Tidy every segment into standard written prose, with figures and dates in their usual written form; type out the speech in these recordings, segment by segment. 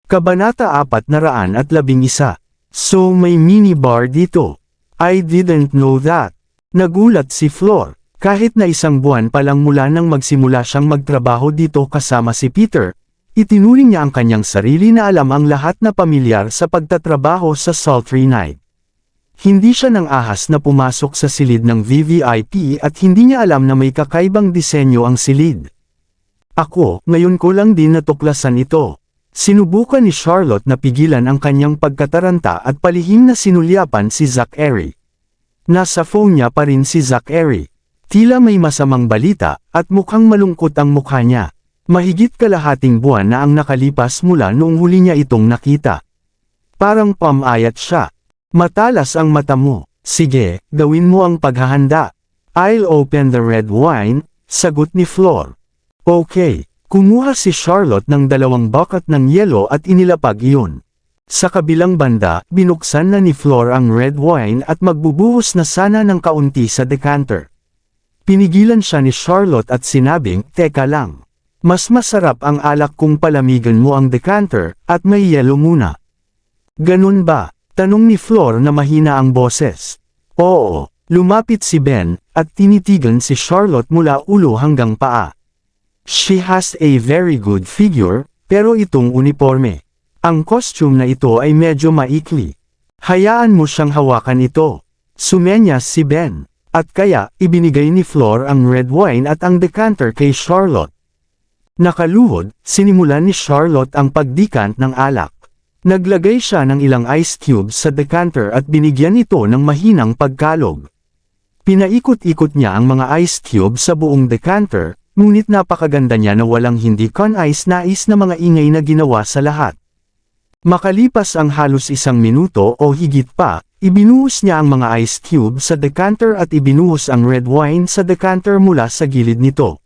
Kabanata 411. So may minibar dito. I didn't know that. Nagulat si Flor. Kahit na isang buwan pa lang mula nang magsimula siyang magtrabaho dito kasama si Peter, itinuring niya ang kanyang sarili na alam ang lahat na pamilyar sa pagtatrabaho sa Sultry Night. Hindi siya nang ahas na pumasok sa silid ng VVIP at hindi niya alam na may kakaibang disenyo ang silid. Ako, ngayon ko lang din natuklasan ito. Sinubukan ni Charlotte na pigilan ang kanyang pagkataranta at palihim na sinulyapan si Zachary. Nasa phone niya pa rin si Zachary. Tila may masamang balita, at mukhang malungkot ang mukha niya. Mahigit kalahating buwan na ang nakalipas mula noong huli niya itong nakita. Parang pamayat siya. Matalas ang mata mo. Sige, gawin mo ang paghahanda. I'll open the red wine, sagot ni Flor. Okay. Kumuha si Charlotte ng 2 bucket ng yelo at inilapag iyon. Sa kabilang banda, binuksan na ni Flor ang red wine at magbubuhos na sana ng kaunti sa decanter. Pinigilan siya ni Charlotte at sinabing, "Teka lang. Mas masarap ang alak kung palamigan mo ang decanter, at may yelo muna." "Ganun ba?" tanong ni Flor na mahina ang boses. Oo, lumapit si Ben, at tinitigan si Charlotte mula ulo hanggang paa. She has a very good figure, pero itong uniforme. Ang costume na ito ay medyo maikli. Hayaan mo siyang hawakan ito. Sumenyas si Ben. At kaya, ibinigay ni Flor ang red wine at ang decanter kay Charlotte. Nakaluhod, sinimulan ni Charlotte ang pagdikant ng alak. Naglagay siya ng ilang ice cubes sa decanter at binigyan ito ng mahinang pagkalog. Pinaikot-ikot niya ang mga ice cubes sa buong decanter, ngunit napakaganda niya na walang hindi nais na mga ingay na ginawa sa lahat. Makalipas ang halos 1 minuto o higit pa, ibinuhos niya ang mga ice cube sa decanter at ibinuhos ang red wine sa decanter mula sa gilid nito.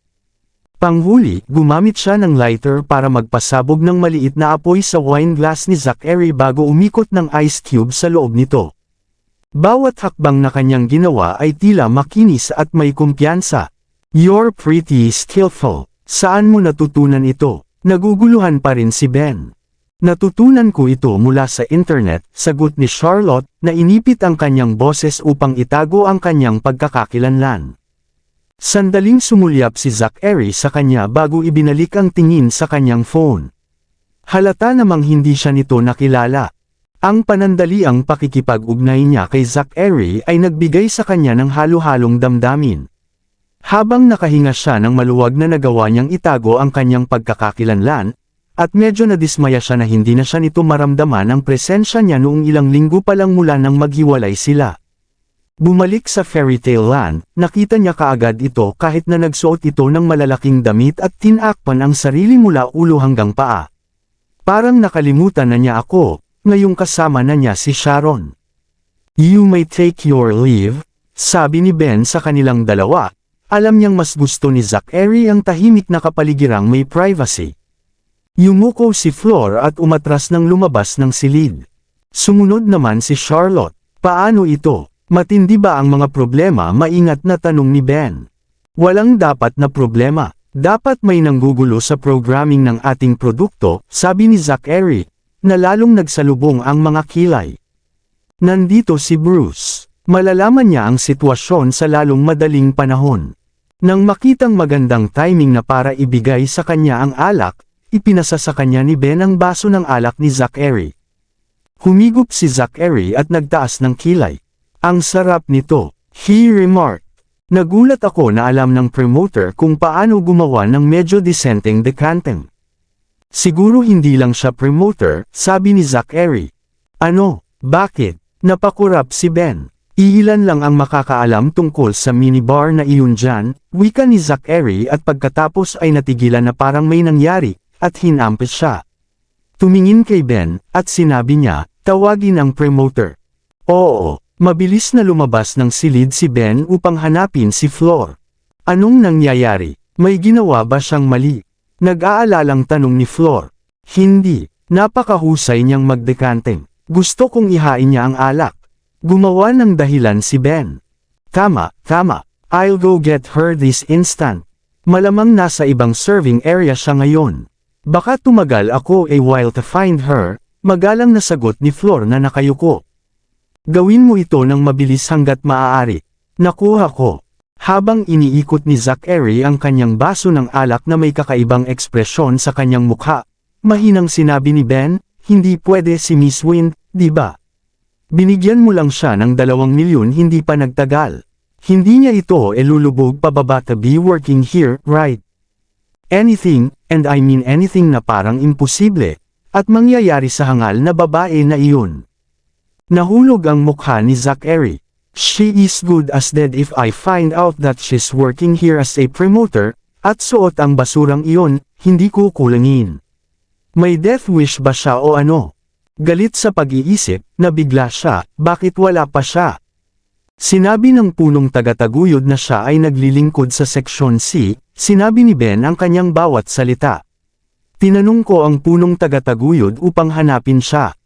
Panghuli, gumamit siya ng lighter para magpasabog ng maliit na apoy sa wine glass ni Zachary bago umikot ng ice cube sa loob nito. Bawat hakbang na kanyang ginawa ay tila makinis at may kumpiyansa. You're pretty skillful. Saan mo natutunan ito? Naguguluhan pa rin si Ben. Natutunan ko ito mula sa internet, sagot ni Charlotte, na inipit ang kanyang boses upang itago ang kanyang pagkakakilanlan. Sandaling sumulyap si Zachary sa kanya bago ibinalik ang tingin sa kanyang phone. Halata namang hindi siya nito nakilala. Ang panandaliang pakikipag-ugnay niya kay Zachary ay nagbigay sa kanya ng halo-halong damdamin. Habang nakahinga siya ng maluwag na nagawa niyang itago ang kanyang pagkakakilanlan, at medyo nadismaya siya na hindi na siya nito maramdaman ang presensya niya noong ilang linggo pa lang mula nang maghiwalay sila. Bumalik sa fairy tale land, nakita niya kaagad ito kahit na nagsuot ito ng malalaking damit at tinakpan ang sarili mula ulo hanggang paa. Parang nakalimutan na niya ako, ngayong kasama na niya si Sharon. You may take your leave, sabi ni Ben sa kanilang dalawa. Alam niyang mas gusto ni Zachary ang tahimik na kapaligirang may privacy. Yumuko si Flor at umatras ng lumabas ng silid. Sumunod naman si Charlotte. Paano ito? Matindi ba ang mga problema? Maingat na tanong ni Ben. Walang dapat na problema. Dapat may nanggugulo sa programming ng ating produkto, sabi ni Zachary, na lalong nagsalubong ang mga kilay. Nandito si Bruce. Malalaman niya ang sitwasyon sa lalong madaling panahon. Nang makitang magandang timing na para ibigay sa kanya ang alak, ipinasa sa kanya ni Ben ang baso ng alak ni Zachary. Humigop si Zachary at nagtaas ng kilay. Ang sarap nito, he remarked. Nagulat ako na alam ng promoter kung paano gumawa ng medyo disenteng decanting. Siguro hindi lang siya promoter, sabi ni Zachary. Ano, bakit? Napakurap si Ben. Iilan lang ang makakaalam tungkol sa minibar na iyon dyan, wika ni Zachary at pagkatapos ay natigilan na parang may nangyari, at hinampis siya. Tumingin kay Ben, at sinabi niya, tawagin ang promoter. Oo, mabilis na lumabas ng silid si Ben upang hanapin si Flor. Anong nangyayari? May ginawa ba siyang mali? Nag-aalalang tanong ni Flor. Hindi, napakahusay niyang magdecanting. Gusto kong ihain niya ang alak. Gumawa ng dahilan si Ben. Tama, I'll go get her this instant. Malamang nasa ibang serving area siya ngayon. Baka tumagal ako a while to find her, magalang na sagot ni Flor na nakayuko. Gawin mo ito ng mabilis hanggat maaari. Nakuha ko. Habang iniikot ni Zachary ang kanyang baso ng alak na may kakaibang ekspresyon sa kanyang mukha, mahinang sinabi ni Ben, hindi pwede si Miss Wind, di ba? Binigyan mo lang siya ng 2 milyon hindi pa nagtagal. Hindi niya ito lulubog pababa to be working here, right? Anything, and I mean anything na parang imposible, at mangyayari sa hangal na babae na iyon. Nahulog ang mukha ni Zachary. She is good as dead if I find out that she's working here as a promoter, at suot ang basurang iyon, hindi ko kulangin. May death wish ba siya o ano? Galit sa pag-iisip, nabigla siya, bakit wala pa siya? Sinabi ng punong tagataguyod na siya ay naglilingkod sa Section C, sinabi ni Ben ang kanyang bawat salita. Tinanong ko ang punong tagataguyod upang hanapin siya.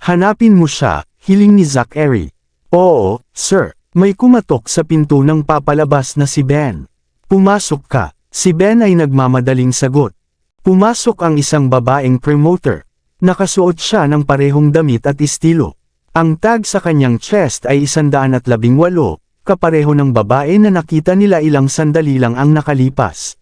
Hanapin mo siya, hiling ni Zachary. Oo, sir. May kumatok sa pinto ng papalabas na si Ben. Pumasok ka. Si Ben ay nagmamadaling sagot. Pumasok ang isang babaeng promoter. Nakasuot siya ng parehong damit at estilo. Ang tag sa kanyang chest ay 118, kapareho ng babae na nakita nila ilang sandali lang ang nakalipas.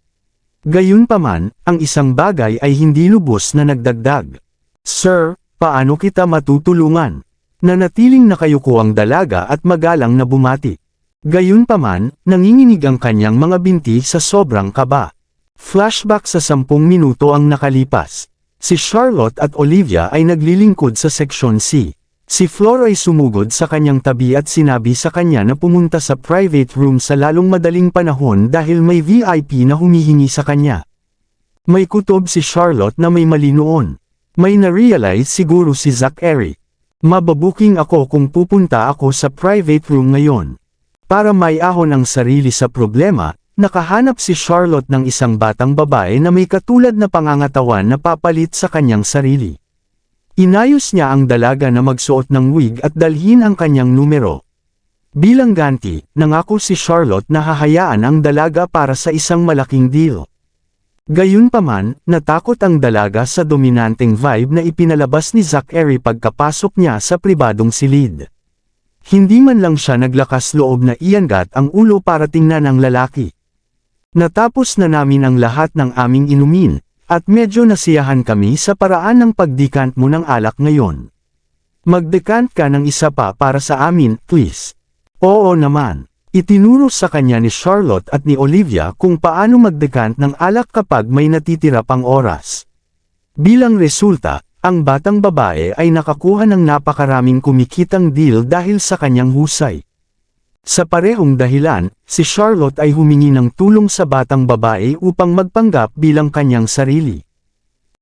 Gayunpaman, ang isang bagay ay hindi lubos na nagdagdag. Sir, paano kita matutulungan? Nanatiling nakayuko ang dalaga at magalang na bumati. Gayunpaman, nanginginig ang kanyang mga binti sa sobrang kaba. Flashback sa 10 minuto ang nakalipas. Si Charlotte at Olivia ay naglilingkod sa Section C. Si Flor ay sumugod sa kanyang tabi at sinabi sa kanya na pumunta sa private room sa lalong madaling panahon dahil may VIP na humihingi sa kanya. May kutob si Charlotte na may mali noon. May na-realize siguro si Zachary. Mababuking ako kung pupunta ako sa private room ngayon. Para may ahon ang sarili sa problema, nakahanap si Charlotte ng isang batang babae na may katulad na pangangatawan na papalit sa kanyang sarili. Inayos niya ang dalaga na magsuot ng wig at dalhin ang kanyang numero. Bilang ganti, nangako si Charlotte na hahayaan ang dalaga para sa isang malaking deal. Gayunpaman, natakot ang dalaga sa dominanteng vibe na ipinalabas ni Zachary pagkapasok niya sa pribadong silid. Hindi man lang siya naglakas loob na iangat ang ulo para tingnan ang lalaki. Natapos na namin ang lahat ng aming inumin, at medyo nasiyahan kami sa paraan ng pagdekant mo ng alak ngayon. Magdekant ka ng isa pa para sa amin, please. Oo naman. Itinuro sa kanya ni Charlotte at ni Olivia kung paano magdekant ng alak kapag may natitira pang oras. Bilang resulta, ang batang babae ay nakakuha ng napakaraming kumikitang deal dahil sa kanyang husay. Sa parehong dahilan, si Charlotte ay humingi ng tulong sa batang babae upang magpanggap bilang kanyang sarili.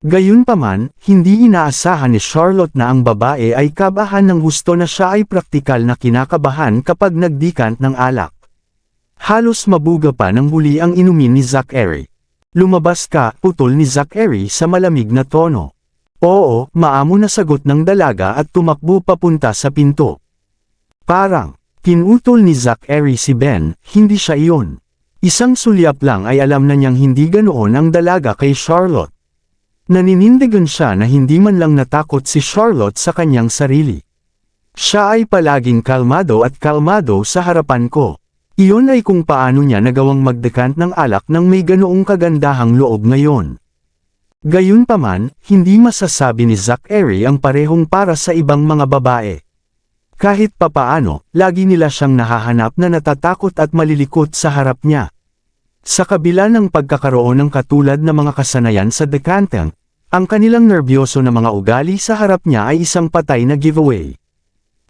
Gayunpaman, hindi inaasahan ni Charlotte na ang babae ay kabahan ng husto na siya ay praktikal na kinakabahan kapag nagdekant ng alak. Halos mabuga pa ng huli ang inumin ni Zachary. Lumabas ka, putol ni Zachary sa malamig na tono. Oo, maamo na sagot ng dalaga at tumakbo papunta sa pinto. Parang, pinutol ni Zachary si Ben, hindi siya iyon. Isang sulyap lang ay alam na niyang hindi ganoon ang dalaga kay Charlotte. Naninindigan siya na hindi man lang natakot si Charlotte sa kanyang sarili. Siya ay palaging kalmado at kalmado sa harapan ko. Iyon ay kung paano niya nagawang magdekant ng alak ng may ganoong kagandahang loob ngayon. Gayunpaman, hindi masasabi ni Zachary ang parehong para sa ibang mga babae. Kahit papaano, lagi nila siyang nahahanap na natatakot at malilikot sa harap niya. Sa kabila ng pagkakaroon ng katulad na mga kasanayan sa dekantang, ang kanilang nerbyoso na mga ugali sa harap niya ay isang patay na giveaway.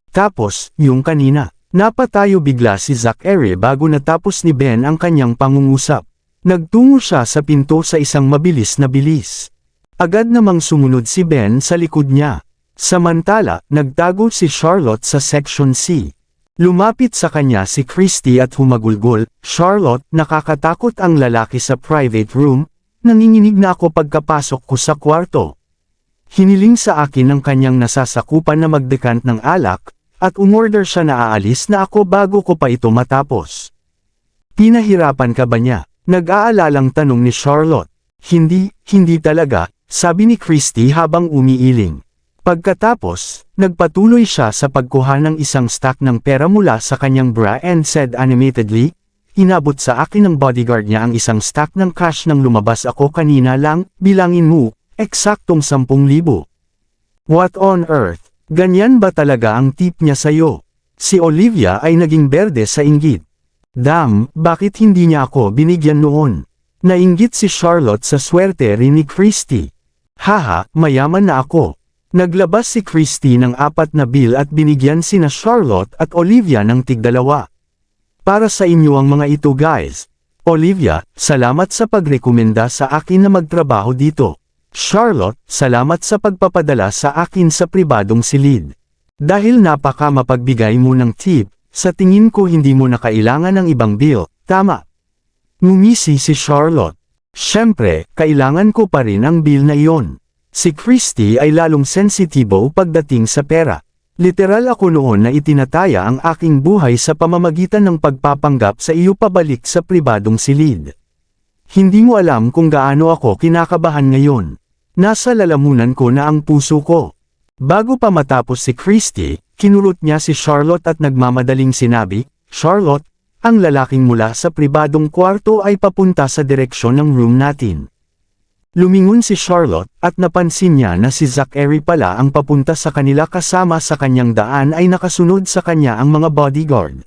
Tapos, yung kanina, napatayo bigla si Zachary bago natapos ni Ben ang kanyang pangungusap. Nagtungo siya sa pinto sa isang mabilis na bilis. Agad namang sumunod si Ben sa likod niya. Samantala, nagtago si Charlotte sa Section C. Lumapit sa kanya si Christy at humagulgol, Charlotte, nakakatakot ang lalaki sa private room, nanginginig na ako pagkapasok ko sa kwarto. Hiniling sa akin ng kanyang nasasakupan na magdekant ng alak, at umorder siya na aalis na ako bago ko pa ito matapos. Pinahirapan ka ba niya? Nag-aalalang tanong ni Charlotte. Hindi talaga, sabi ni Christy habang umiiling. Pagkatapos, nagpatuloy siya sa pagkuha ng isang stack ng pera mula sa kanyang bra and said animatedly, "Inabot sa akin ng bodyguard niya ang isang stack ng cash nang lumabas ako kanina lang, bilangin mo, eksaktong 10,000. What on earth? Ganyan ba talaga ang tip niya sa'yo?" Si Olivia ay naging berde sa inggit. Damn, bakit hindi niya ako binigyan noon? Nainggit si Charlotte sa swerte rin ni Christy. Haha, mayaman na ako. Naglabas si Christy ng 4 na bill at binigyan sina Charlotte at Olivia ng tig-2. Para sa inyo ang mga ito guys. Olivia, salamat sa pagrekomenda sa akin na magtrabaho dito. Charlotte, salamat sa pagpapadala sa akin sa pribadong silid. Dahil napaka mapagbigay mo ng tip, sa tingin ko hindi mo na kailangan ng ibang bill, tama? Ngumisi si Charlotte. Siyempre, kailangan ko pa rin ang bill na iyon. Si Christy ay lalong sensitibo pagdating sa pera. Literal ako noon na itinataya ang aking buhay sa pamamagitan ng pagpapanggap sa iyo pabalik sa pribadong silid. Hindi mo alam kung gaano ako kinakabahan ngayon. Nasa lalamunan ko na ang puso ko. Bago pa matapos si Christy, kinulot niya si Charlotte at nagmamadaling sinabi, "Charlotte, ang lalaking mula sa pribadong kwarto ay papunta sa direksyon ng room natin." Lumingon si Charlotte at napansin niya na si Zachary pala ang papunta sa kanila kasama sa kanyang daan ay nakasunod sa kanya ang mga bodyguard.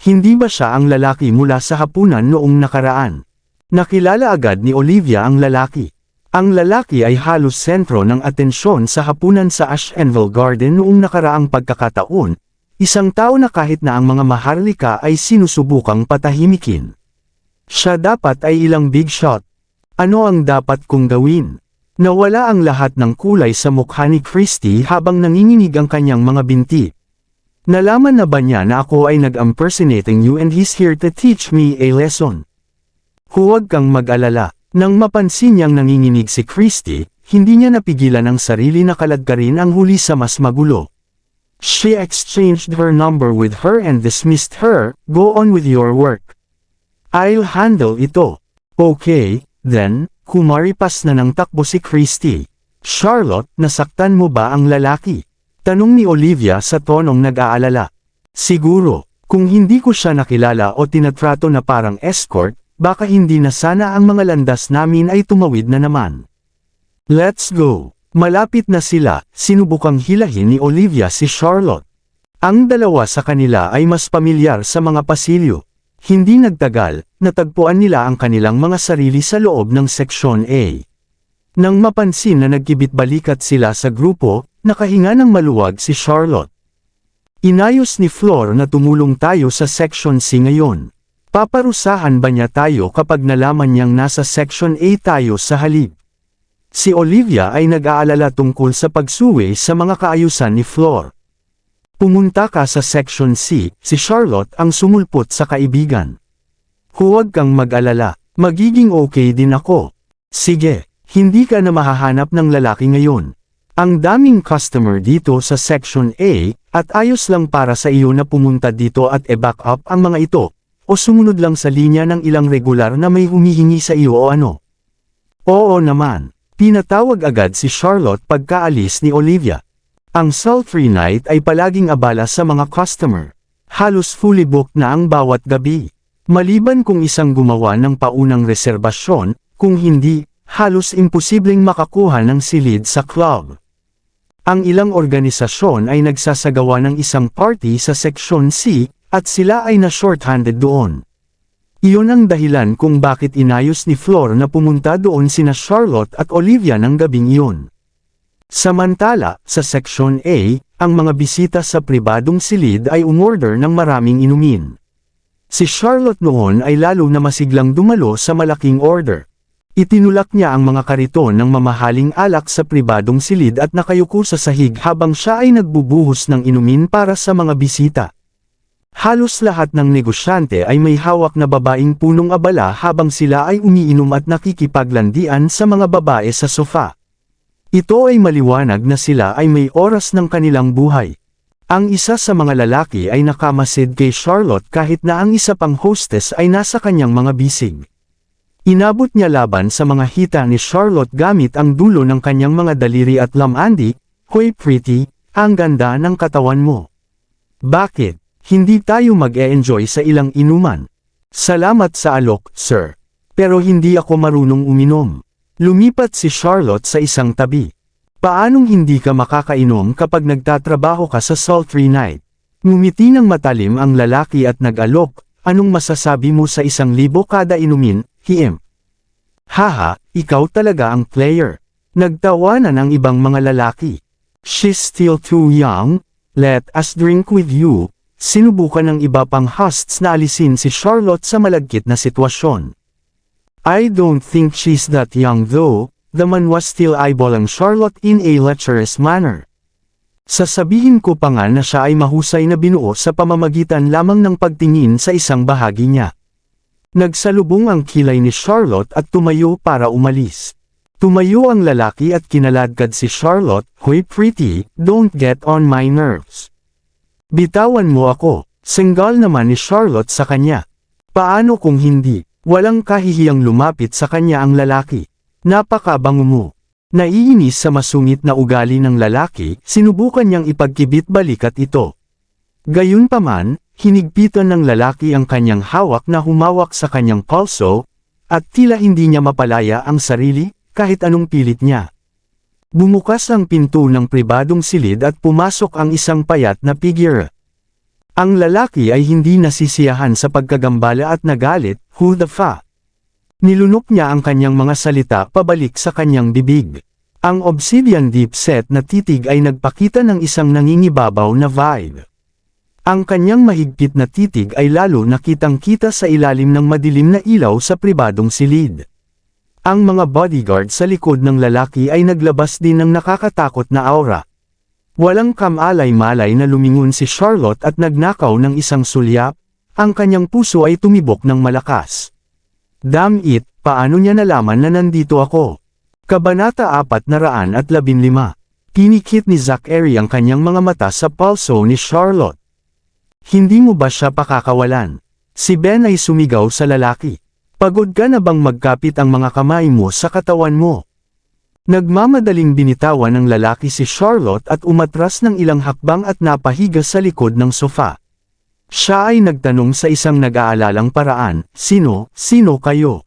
Hindi ba siya ang lalaki mula sa hapunan noong nakaraan? Nakilala agad ni Olivia ang lalaki. Ang lalaki ay halos sentro ng atensyon sa hapunan sa Ashenville Garden noong nakaraang pagkakataon, isang tao na kahit na ang mga maharlika ay sinusubukang patahimikin. Siya dapat ay ilang big shot. Ano ang dapat kong gawin? Nawala ang lahat ng kulay sa mukha ni Christy habang nanginginig ang kanyang mga binti. Nalaman na ba niya na ako ay nag-impersonating you and he's here to teach me a lesson? Huwag kang mag-alala. Nang mapansin niyang nanginginig si Christy, hindi niya napigilan ang sarili na kaladkarin ang huli sa mas magulo. She exchanged her number with her and dismissed her, "Go on with your work. I'll handle ito." Okay. Then, kumaripas na ng takbo si Christy. "Charlotte, nasaktan mo ba ang lalaki?" Tanong ni Olivia sa tonong nag-aalala. "Siguro, kung hindi ko siya nakilala o tinatrato na parang escort, baka hindi na sana ang mga landas namin ay tumawid na naman." "Let's go." Malapit na sila, sinubukang hilahin ni Olivia si Charlotte. Ang dalawa sa kanila ay mas pamilyar sa mga pasilyo. Hindi nagtagal, natagpuan nila ang kanilang mga sarili sa loob ng Section A. Nang mapansin na nagkibit-balikat sila sa grupo, nakahinga ng maluwag si Charlotte. Inayos ni Flor na tumulong tayo sa Section C ngayon. Paparusahan ba niya tayo kapag nalaman niyang nasa Section A tayo sa halip? Si Olivia ay nag-aalala tungkol sa pagsuwi sa mga kaayusan ni Flor. "Pumunta ka sa Section C," si Charlotte ang sumulpot sa kaibigan. "Huwag kang mag-alala, magiging okay din ako." "Sige, hindi ka na mahahanap ng lalaki ngayon. Ang daming customer dito sa Section A, at ayos lang para sa iyo na pumunta dito at e-back up ang mga ito, o sumunod lang sa linya ng ilang regular na may humihingi sa iyo o ano." "Oo naman." Tinatawag agad si Charlotte pagkaalis ni Olivia. Ang sultry night ay palaging abala sa mga customer. Halos fully booked na ang bawat gabi. Maliban kung isang gumawa ng paunang reserbasyon, kung hindi, halos imposibleng makakuha ng silid sa club. Ang ilang organisasyon ay nagsasagawa ng isang party sa Section C, at sila ay na-shorthanded doon. Iyon ang dahilan kung bakit inayos ni Flor na pumunta doon sina Charlotte at Olivia ng gabing iyon. Samantala, sa Section A, ang mga bisita sa pribadong silid ay umorder ng maraming inumin. Si Charlotte noon ay lalo na masiglang dumalo sa malaking order. Itinulak niya ang mga kariton ng mamahaling alak sa pribadong silid at nakayuko sa sahig habang siya ay nagbubuhos ng inumin para sa mga bisita. Halos lahat ng negosyante ay may hawak na babaeng punong abala habang sila ay umiinom at nakikipaglandian sa mga babae sa sofa. Ito ay maliwanag na sila ay may oras ng kanilang buhay. Ang isa sa mga lalaki ay nakamasid kay Charlotte kahit na ang isa pang hostess ay nasa kanyang mga bisig. Inabot niya laban sa mga hita ni Charlotte gamit ang dulo ng kanyang mga daliri at lamandi, "Hoy pretty, ang ganda ng katawan mo. Bakit, hindi tayo mag-e-enjoy sa ilang inuman?" "Salamat sa alok, sir. Pero hindi ako marunong uminom." Lumipat si Charlotte sa isang tabi. "Paanong hindi ka makakainom kapag nagtatrabaho ka sa sultry night?" Ngumiti ng matalim ang lalaki at nag-alok, "Anong masasabi mo sa 1,000 kada inumin, him?" "Haha, ikaw talaga ang player." Nagtawanan ang ibang mga lalaki. "She's still too young, let us drink with you." Sinubukan ng iba pang hosts na alisin si Charlotte sa malagkit na sitwasyon. "I don't think she's that young though," the man was still eyeballing Charlotte in a lecherous manner. "Sasabihin ko pa nga na siya ay mahusay na binuo sa pamamagitan lamang ng pagtingin sa isang bahagi niya." Nagsalubong ang kilay ni Charlotte at tumayo para umalis. Tumayo ang lalaki at kinaladkad si Charlotte, "Hoy pretty, don't get on my nerves. Bitawan mo ako." Senggal naman ni Charlotte sa kanya. "Paano kung hindi?" Walang kahihiyang lumapit sa kanya ang lalaki. "Napakabango mo." Naiinis sa masungit na ugali ng lalaki, sinubukan niyang ipagkibit balikat ito. Gayunpaman, hinigpitan ng lalaki ang kanyang hawak na humawak sa kanyang pulso, at tila hindi niya mapalaya ang sarili, kahit anong pilit niya. Bumukas ang pinto ng pribadong silid at pumasok ang isang payat na figure. Ang lalaki ay hindi nasisiyahan sa pagkagambala at nagalit, "Who the fa?" Nilunok niya ang kanyang mga salita pabalik sa kanyang bibig. Ang obsidian deep set na titig ay nagpakita ng isang nangingibabaw na vibe. Ang kanyang mahigpit na titig ay lalo nakitang-kita sa ilalim ng madilim na ilaw sa pribadong silid. Ang mga bodyguard sa likod ng lalaki ay naglabas din ng nakakatakot na aura. Walang kamalay-malay na lumingon si Charlotte at nagnakaw ng isang sulyap, ang kanyang puso ay tumibok ng malakas. "Damn it, paano niya nalaman na nandito ako?" Kabanata 415. Pinikit ni Zachary ang kanyang mga mata sa pulso ni Charlotte. "Hindi mo ba siya pakakawalan?" Si Ben ay sumigaw sa lalaki. "Pagod ka na bang magkapit ang mga kamay mo sa katawan mo?" Nagmamadaling binitawan ng lalaki si Charlotte at umatras ng ilang hakbang at napahiga sa likod ng sofa. Siya ay nagtanong sa isang nag-aalalang paraan, Sino kayo?"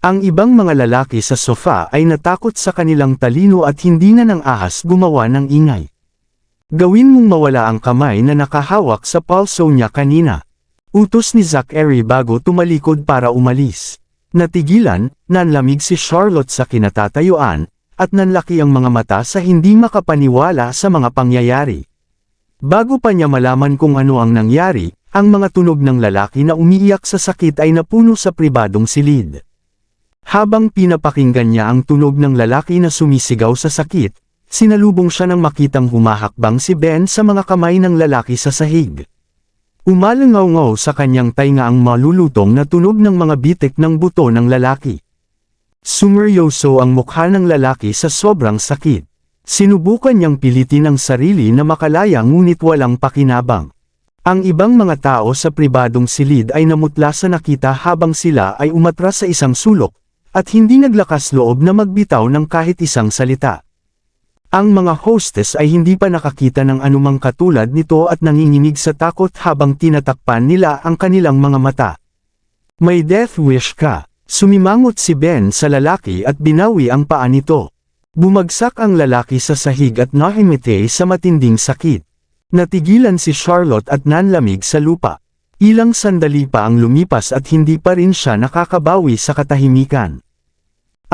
Ang ibang mga lalaki sa sofa ay natakot sa kanilang talino at hindi na ng ahas gumawa ng ingay. "Gawin mong mawala ang kamay na nakahawak sa pulso niya kanina." Utos ni Zachary bago tumalikod para umalis. Natigilan, nanlamig si Charlotte sa kinatatayuan, at nanlaki ang mga mata sa hindi makapaniwala sa mga pangyayari. Bago pa niya malaman kung ano ang nangyari, ang mga tunog ng lalaki na umiiyak sa sakit ay napuno sa pribadong silid. Habang pinapakinggan niya ang tunog ng lalaki na sumisigaw sa sakit, sinalubong siya nang makitang humahakbang si Ben sa mga kamay ng lalaki sa sahig. Umalangaw-ngaw sa kanyang tainga ang malulutong na tunog ng mga bitik ng buto ng lalaki. Sumeryoso ang mukha ng lalaki sa sobrang sakit. Sinubukan niyang pilitin ang sarili na makalaya ngunit walang pakinabang. Ang ibang mga tao sa pribadong silid ay namutla sa nakita habang sila ay umatras sa isang sulok, at hindi naglakas loob na magbitaw ng kahit isang salita. Ang mga hostess ay hindi pa nakakita ng anumang katulad nito at nanginginig sa takot habang tinatakpan nila ang kanilang mga mata. "May death wish ka." Sumimangot si Ben sa lalaki at binawi ang paa nito. Bumagsak ang lalaki sa sahig at nahimite sa matinding sakit. Natigilan si Charlotte at nanlamig sa lupa. Ilang sandali pa ang lumipas at hindi pa rin siya nakakabawi sa katahimikan.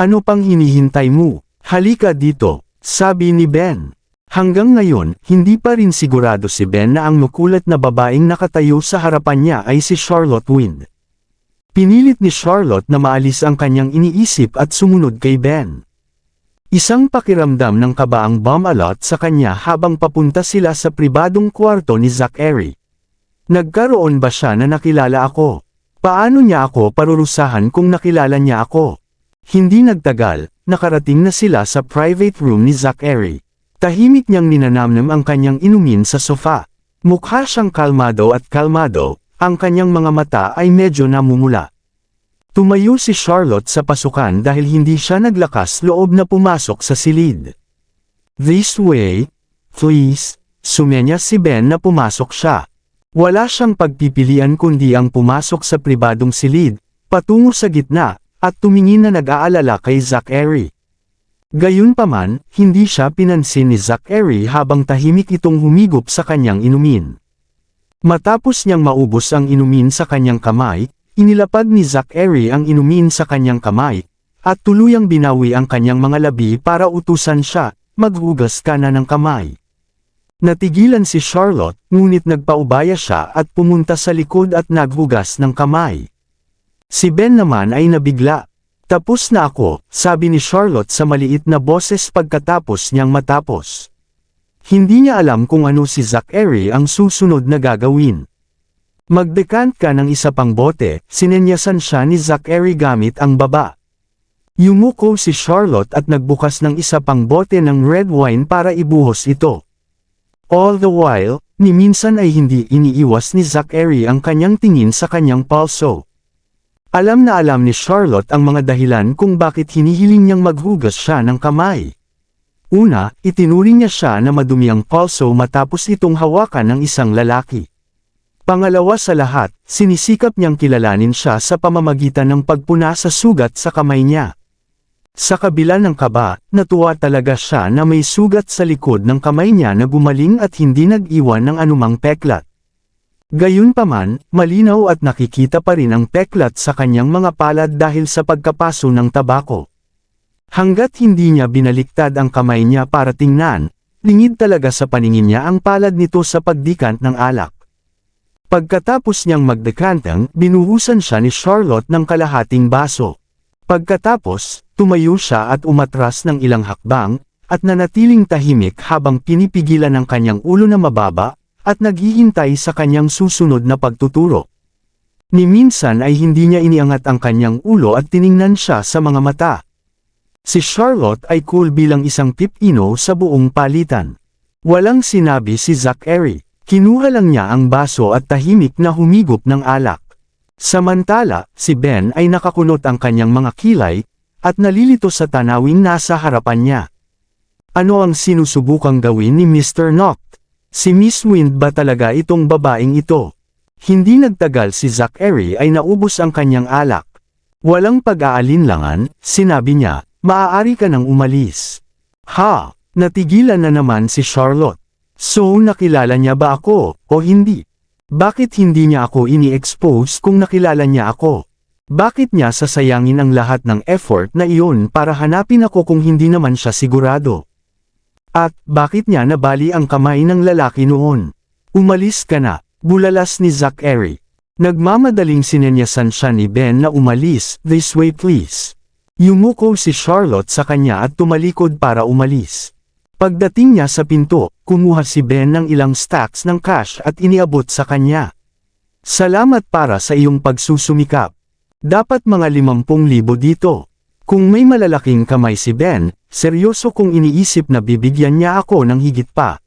"Ano pang hinihintay mo? Halika dito," sabi ni Ben. Hanggang ngayon, hindi pa rin sigurado si Ben na ang makulat na babaeng nakatayo sa harapan niya ay si Charlotte Wind. Pinilit ni Charlotte na maalis ang kanyang iniisip at sumunod kay Ben. Isang pakiramdam ng kaba ang bumalot sa kanya habang papunta sila sa pribadong kwarto ni Zachary. Nagkaroon ba siya na nakilala ako? Paano niya ako parurusahan kung nakilala niya ako? Hindi nagtagal, nakarating na sila sa private room ni Zachary. Tahimik niyang ninanamnam ang kanyang inumin sa sofa. Mukha siyang kalmado, ang kanyang mga mata ay medyo namumula. Tumayo si Charlotte sa pasukan dahil hindi siya naglakas loob na pumasok sa silid. "This way, please," sumenya si Ben na pumasok siya. Wala siyang pagpipilian kundi ang pumasok sa pribadong silid, patungo sa gitna, at tumingin na nag-aalala kay Zachary. Gayunpaman, hindi siya pinansin ni Zachary habang tahimik itong humigop sa kanyang inumin. Matapos niyang maubos ang inumin sa kanyang kamay, inilapad ni Zachary ang inumin sa kanyang kamay, at tuluyang binawi ang kanyang mga labi para utusan siya, "Maghugas ka na ng kamay." Natigilan si Charlotte, ngunit nagpaubaya siya at pumunta sa likod at naghugas ng kamay. Si Ben naman ay nabigla. "Tapos na ako," sabi ni Charlotte sa maliit na boses pagkatapos niyang matapos. Hindi niya alam kung ano si Zachary ang susunod na gagawin. "Magdekant ka ng isa pang bote," sinenyasan siya ni Zachary gamit ang baba. Yumuko si Charlotte at nagbukas ng isa pang bote ng red wine para ibuhos ito. All the while, ni minsan ay hindi iniiwas ni Zachary ang kanyang tingin sa kanyang palso. Alam na alam ni Charlotte ang mga dahilan kung bakit hinihiling niyang maghugas siya ng kamay. Una, itinuring niya siya na madumi ang palso matapos itong hawakan ng isang lalaki. Pangalawa sa lahat, sinisikap niyang kilalanin siya sa pamamagitan ng pagpuna sa sugat sa kamay niya. Sa kabila ng kaba, natuwa talaga siya na may sugat sa likod ng kamay niya na gumaling at hindi nag-iwan ng anumang peklat. Gayunpaman, malinaw at nakikita pa rin ang peklat sa kanyang mga palad dahil sa pagkapaso ng tabako. Hanggat hindi niya binaliktad ang kamay niya para tingnan, lingid talaga sa paningin niya ang palad nito sa pagdikant ng alak. Pagkatapos niyang magdekantang, binuhusan siya ni Charlotte ng kalahating baso. Pagkatapos, tumayo siya at umatras ng ilang hakbang, at nanatiling tahimik habang pinipigilan ang kanyang ulo na mababa, at naghihintay sa kanyang susunod na pagtuturo. Ni minsan ay hindi niya iniangat ang kanyang ulo at tiningnan siya sa mga mata. Si Charlotte ay cool bilang isang pipino sa buong palitan. Walang sinabi si Zachary. Kinuha lang niya ang baso at tahimik na humigop ng alak. Samantala, si Ben ay nakakunot ang kanyang mga kilay, at nalilito sa tanawing nasa harapan niya. Ano ang sinusubukang gawin ni Mr. Noct? Si Miss Wind ba talaga itong babaeng ito? Hindi nagtagal si Zachary ay naubos ang kanyang alak. Walang pag-aalinlangan, sinabi niya, "Maaari ka nang umalis." Ha! Natigilan na naman si Charlotte. So nakilala niya ba ako, o hindi? Bakit hindi niya ako ini-expose kung nakilala niya ako? Bakit niya sasayangin ang lahat ng effort na iyon para hanapin ako kung hindi naman siya sigurado? At bakit niya nabali ang kamay ng lalaki noon? "Umalis ka na," bulalas ni Zachary. Nagmamadaling sinenyasan siya ni Ben na umalis, "This way please." Yumuko si Charlotte sa kanya at tumalikod para umalis. Pagdating niya sa pinto, kumuha si Ben ng ilang stacks ng cash at iniabot sa kanya. "Salamat para sa iyong pagsusumikap. Dapat mga 50,000 dito." Kung may malalaking kamay si Ben, seryoso kong iniisip na bibigyan niya ako ng higit pa.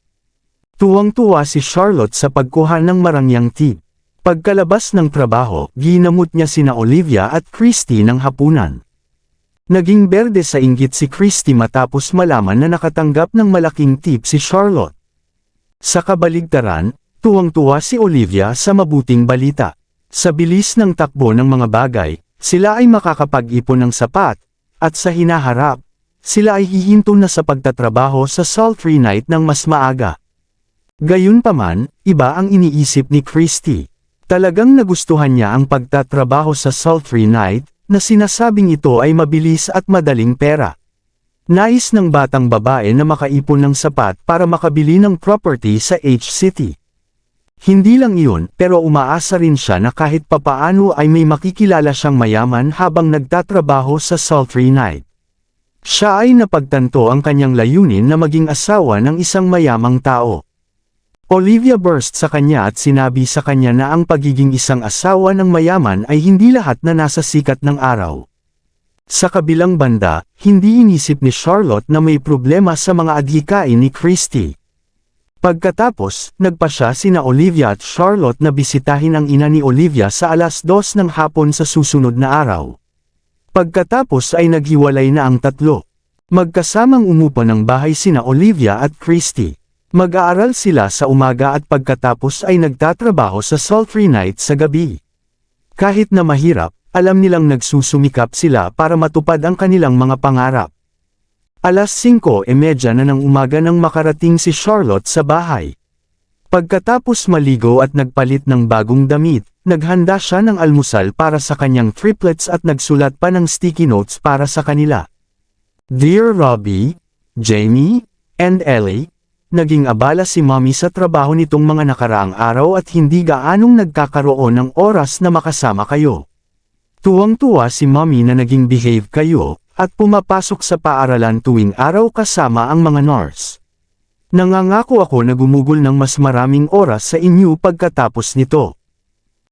Tuwang-tuwa si Charlotte sa pagkuha ng marangyang tip. Pagkalabas ng trabaho, ginamot niya sina Olivia at Christy ng hapunan. Naging berde sa inggit si Christy matapos malaman na nakatanggap ng malaking tip si Charlotte. Sa kabaligtaran, tuwang-tuwa si Olivia sa mabuting balita. Sa bilis ng takbo ng mga bagay, sila ay makakapag-ipon ng sapat, at sa hinaharap, sila ay hihinto na sa pagtatrabaho sa sultry night ng mas maaga. Gayunpaman, iba ang iniisip ni Christy. Talagang nagustuhan niya ang pagtatrabaho sa sultry night, na sinasabing ito ay mabilis at madaling pera. Nais ng batang babae na makaipon ng sapat para makabili ng property sa H-City. Hindi lang iyon, pero umaasa rin siya na kahit papaano ay may makikilala siyang mayaman habang nagtatrabaho sa sultry night. Siya ay napagtanto ang kanyang layunin na maging asawa ng isang mayamang tao. Olivia burst sa kanya at sinabi sa kanya na ang pagiging isang asawa ng mayaman ay hindi lahat na nasa sikat ng araw. Sa kabilang banda, hindi inisip ni Charlotte na may problema sa mga adhikain ni Christy. Pagkatapos, nagpa siya sina Olivia at Charlotte na bisitahin ang ina ni Olivia sa 2:00 ng hapon sa susunod na araw. Pagkatapos ay naghiwalay na ang tatlo. Magkasamang umupo ng bahay sina Olivia at Christy. Mag-aaral sila sa umaga at pagkatapos ay nagtatrabaho sa sultry night sa gabi. Kahit na mahirap, alam nilang nagsusumikap sila para matupad ang kanilang mga pangarap. 5:30 na ng umaga nang makarating si Charlotte sa bahay. Pagkatapos maligo at nagpalit ng bagong damit, naghanda siya ng almusal para sa kanyang triplets at nagsulat pa ng sticky notes para sa kanila. Dear Robbie, Jamie, and Ellie, naging abala si Mommy sa trabaho nitong mga nakaraang araw at hindi gaanong nagkakaroon ng oras na makasama kayo. Tuwang-tuwa si Mommy na naging behave kayo, at pumapasok sa paaralan tuwing araw kasama ang mga nurse. Nangangako ako na gumugol ng mas maraming oras sa inyo pagkatapos nito.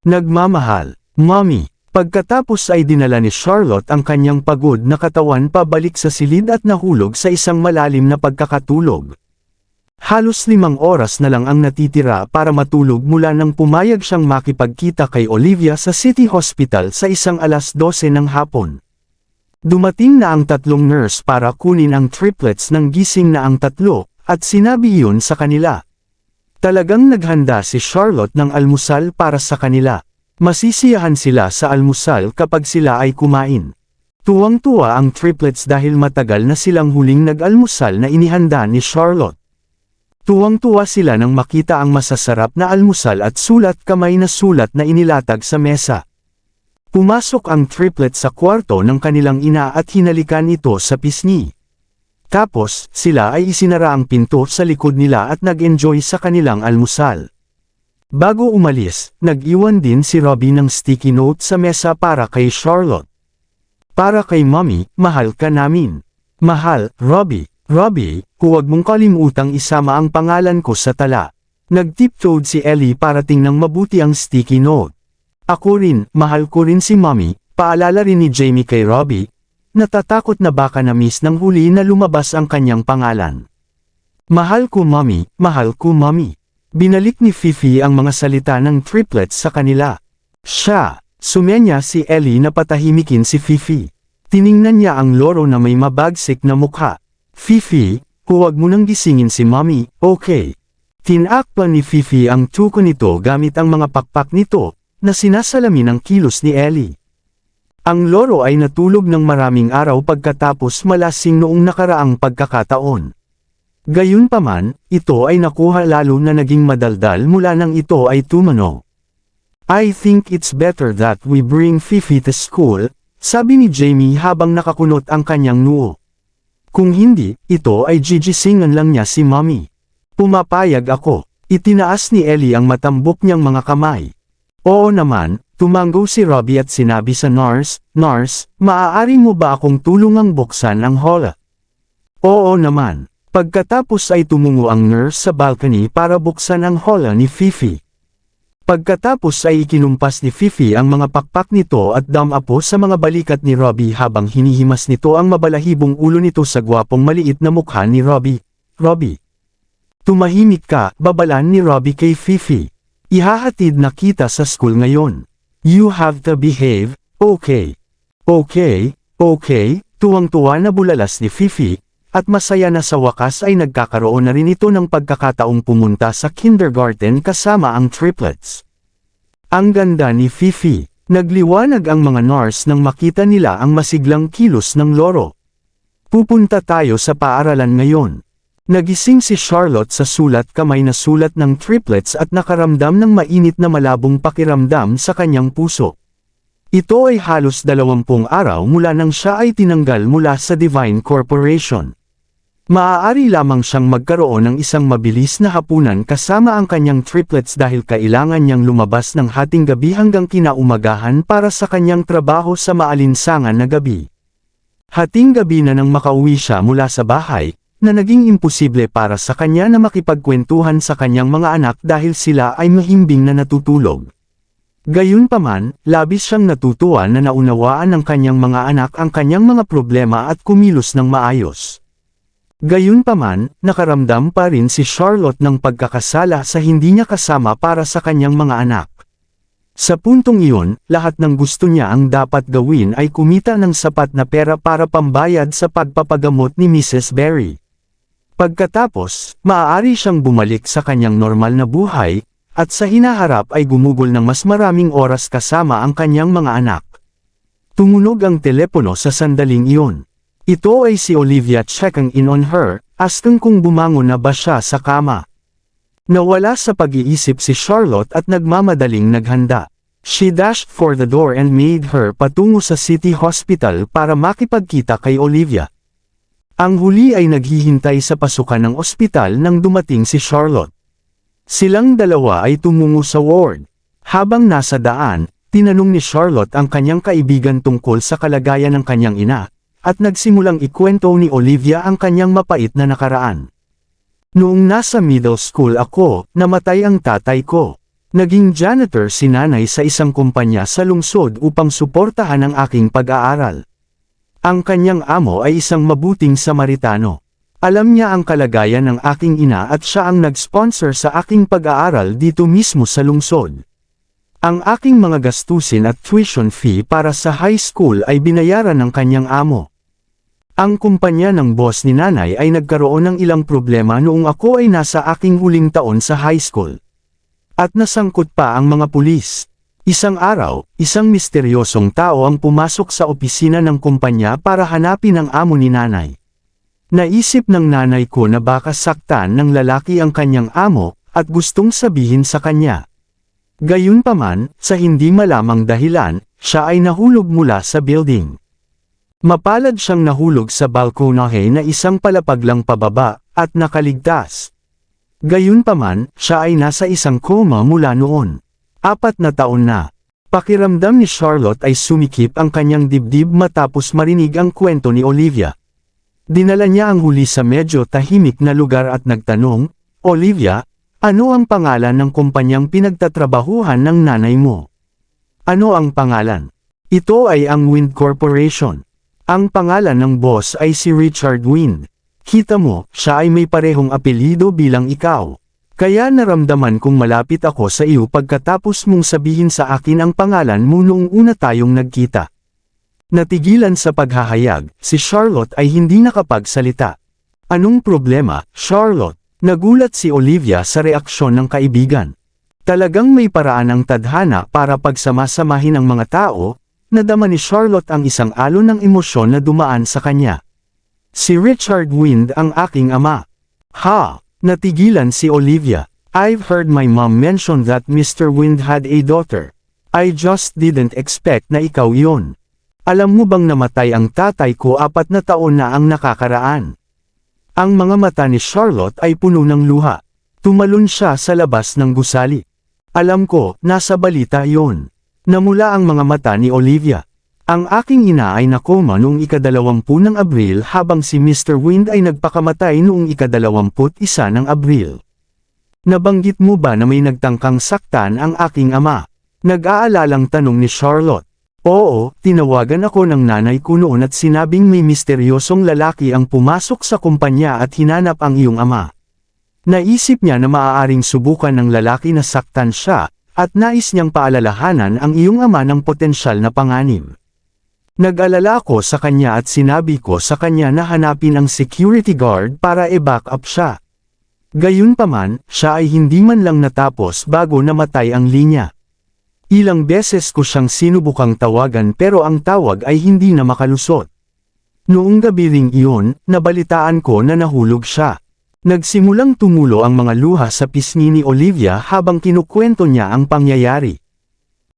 Nagmamahal, Mommy. Pagkatapos ay dinala ni Charlotte ang kanyang pagod na katawan pabalik sa silid at nahulog sa isang malalim na pagkakatulog. Halos 5 oras na lang ang natitira para matulog mula nang pumayag siyang makipagkita kay Olivia sa City Hospital sa isang 12:00 ng hapon. Dumating na ang tatlong nurse para kunin ang triplets ng gising na ang tatlo, at sinabi iyon sa kanila. Talagang naghanda si Charlotte ng almusal para sa kanila. Masisiyahan sila sa almusal kapag sila ay kumain. Tuwang-tuwa ang triplets dahil matagal na silang huling nag-almusal na inihanda ni Charlotte. Tuwang-tuwa sila nang makita ang masasarap na almusal at sulat kamay na sulat na inilatag sa mesa. Pumasok ang triplet sa kwarto ng kanilang ina at hinalikan ito sa pisngi. Tapos, sila ay isinara ang pinto sa likod nila at nag-enjoy sa kanilang almusal. Bago umalis, nag-iwan din si Robbie ng sticky note sa mesa para kay Charlotte. Para kay Mommy, mahal ka namin. Mahal, Robbie. Robbie, huwag mong kalimutang isama ang pangalan ko sa tala. Nag-tiptoed si Ellie para tingnan mabuti ang sticky note. Ako rin, mahal ko rin si Mommy, paalala rin ni Jamie kay Robbie. Natatakot na baka na-miss ng huli na lumabas ang kanyang pangalan. Mahal ko Mommy, mahal ko Mommy. Binalik ni Fifi ang mga salita ng triplets sa kanila. Sumenya si Ellie na patahimikin si Fifi. Tiningnan niya ang loro na may mabagsik na mukha. Fifi, huwag mo nang gisingin si Mommy, okay? Tinakpan ni Fifi ang tuko nito gamit ang mga pakpak nito, na sinasalamin ang kilos ni Ellie. Ang loro ay natulog ng maraming araw pagkatapos malasing noong nakaraang pagkakataon. Gayunpaman, ito ay nakuha lalo na naging madaldal mula nang ito ay tumano. I think it's better that we bring Fifi to school, sabi ni Jamie habang nakakunot ang kanyang noo. Kung hindi, ito ay gigisingan lang niya si Mommy. Pumapayag ako. Itinaas ni Ellie ang matambok niyang mga kamay. Oo naman, tumango si Robbie at sinabi sa nurse, Nurse, maaari mo ba akong tulungang buksan ang hola? Oo naman. Pagkatapos ay tumungo ang nurse sa balcony para buksan ang hola ni Fifi. Pagkatapos ay ikinumpas ni Fifi ang mga pakpak nito at damapo sa mga balikat ni Robbie habang hinihimas nito ang mabalahibong ulo nito sa gwapong maliit na mukha ni Robbie. Robbie. Tumahimik ka, babalan ni Robbie kay Fifi. Ihahatid na kita sa school ngayon. You have to behave, okay? Okay, tuwang-tuwa na bulalas ni Fifi, at masaya na sa wakas ay nagkakaroon na rin ito ng pagkakataong pumunta sa kindergarten kasama ang triplets. Ang ganda ni Fifi. Nagliwanag ang mga nurse nang makita nila ang masiglang kilos ng loro. Pupunta tayo sa paaralan ngayon. Nagising si Charlotte sa sulat kamay na sulat ng triplets at nakaramdam ng mainit na malabong pakiramdam sa kanyang puso. Ito ay halos 20 araw mula nang siya ay tinanggal mula sa Divine Corporation. Maaari lamang siyang magkaroon ng isang mabilis na hapunan kasama ang kanyang triplets dahil kailangan niyang lumabas ng hating gabi hanggang kinaumagahan para sa kanyang trabaho sa maalinsangan na gabi. Hating gabi na nang makauwi siya mula sa bahay, na naging imposible para sa kanya na makipagkwentuhan sa kanyang mga anak dahil sila ay mahimbing na natutulog. Gayunpaman, labis siyang natutuwa na naunawaan ng kanyang mga anak ang kanyang mga problema at kumilos ng maayos. Gayunpaman, nakaramdam pa rin si Charlotte ng pagkakasala sa hindi niya kasama para sa kanyang mga anak. Sa puntong iyon, lahat ng gusto niya ang dapat gawin ay kumita ng sapat na pera para pambayad sa pagpapagamot ni Mrs. Berry. Pagkatapos, maaari siyang bumalik sa kanyang normal na buhay, at sa hinaharap ay gumugol ng mas maraming oras kasama ang kanyang mga anak. Tumunog ang telepono sa sandaling iyon. Ito ay si Olivia checking in on her, asking kung bumangon na ba siya sa kama. Nawala sa pag-iisip si Charlotte at nagmamadaling naghanda. She dashed for the door and made her patungo sa City Hospital para makipagkita kay Olivia. Ang huli ay naghihintay sa pasukan ng ospital nang dumating si Charlotte. Silang dalawa ay tumungo sa ward. Habang nasa daan, tinanong ni Charlotte ang kanyang kaibigan tungkol sa kalagayan ng kanyang ina, at nagsimulang ikwento ni Olivia ang kanyang mapait na nakaraan. Noong nasa middle school ako, namatay ang tatay ko. Naging janitor si nanay sa isang kumpanya sa lungsod upang suportahan ang aking pag-aaral. Ang kanyang amo ay isang mabuting Samaritano. Alam niya ang kalagayan ng aking ina at siya ang nag-sponsor sa aking pag-aaral dito mismo sa lungsod. Ang aking mga gastusin at tuition fee para sa high school ay binayaran ng kanyang amo. Ang kumpanya ng boss ni nanay ay nagkaroon ng ilang problema noong ako ay nasa aking huling taon sa high school. At nasangkot pa ang mga pulis. Isang araw, isang misteryosong tao ang pumasok sa opisina ng kumpanya para hanapin ang amo ni nanay. Naisip ng nanay ko na baka saktan ng lalaki ang kanyang amo, at gustong sabihin sa kanya. Gayunpaman, sa hindi malamang dahilan, siya ay nahulog mula sa building. Mapalad siyang nahulog sa balkonahe na isang palapag lang pababa, at nakaligtas. Gayunpaman, siya ay nasa isang coma mula noon. 4 na taon na. Pakiramdam ni Charlotte ay sumikip ang kanyang dibdib matapos marinig ang kwento ni Olivia. Dinala niya ang huli sa medyo tahimik na lugar at nagtanong, Olivia, ano ang pangalan ng kumpanyang pinagtatrabahuhan ng nanay mo? Ano ang pangalan? Ito ay ang Wind Corporation. Ang pangalan ng boss ay si Richard Wind. Kita mo, siya ay may parehong apelyido bilang ikaw. Kaya naramdaman kong malapit ako sa iyo pagkatapos mong sabihin sa akin ang pangalan mo noong una tayong nagkita. Natigilan sa paghahayag, si Charlotte ay hindi nakapagsalita. Anong problema, Charlotte? Nagulat si Olivia sa reaksyon ng kaibigan. Talagang may paraan ang tadhana para pagsamasamahin ang mga tao. Nadama ni Charlotte ang isang alon ng emosyon na dumaan sa kanya. Si Richard Wind ang aking ama. Ha? Natigilan si Olivia. I've heard my mom mention that Mr. Wind had a daughter. I just didn't expect na ikaw yon. Alam mo bang namatay ang tatay ko 4 na taon na ang nakakaraan? Ang mga mata ni Charlotte ay puno ng luha. Tumalon siya sa labas ng gusali. Alam ko, nasa balita yon. Namula ang mga mata ni Olivia. Ang aking ina ay nakoma noong ika-20 ng Abril habang si Mr. Wind ay nagpakamatay noong ika-21 ng Abril. Nabanggit mo ba na may nagtangkang saktan ang aking ama? Nag-aalalang tanong ni Charlotte. Oo, tinawagan ako ng nanay ko noon at sinabing may misteryosong lalaki ang pumasok sa kumpanya at hinanap ang iyong ama. Naisip niya na maaaring subukan ng lalaki na saktan siya, at nais niyang paalalahanan ang iyong ama ng potensyal na panganib. Nag-alala ako sa kanya at sinabi ko sa kanya na hanapin ang security guard para i-back up siya. Gayunpaman, siya ay hindi man lang natapos bago namatay ang linya. Ilang beses ko siyang sinubukang tawagan pero ang tawag ay hindi na makalusot. Noong gabi ring iyon, nabalitaan ko na nahulog siya. Nagsimulang tumulo ang mga luha sa pisngi ni Olivia habang kinukwento niya ang pangyayari.